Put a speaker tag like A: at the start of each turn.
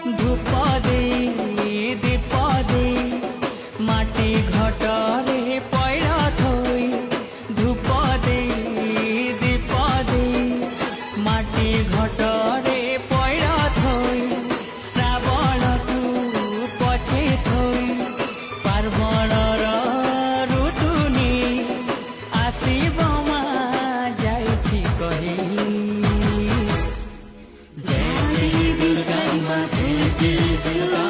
A: ଧୂପ ଦେଇ ଦୀପ ଦେଇ ମାଟି ଘଟରେ ପଇଡ଼ ଥୋଇ ଧୂପ ଦେଇ ଦୀପ ଦେଇ ମାଟି ଘଟରେ ପଇଡ଼ ଥୋଇ ଶ୍ରାବଣକୁ ପଛେ ଥୋଇ ପାର୍ବଣର ଋତୁ ନେଇ ଆସିବ ମା ଯାଇଛି କହି
B: जय देवी सर्व जय जय शिवा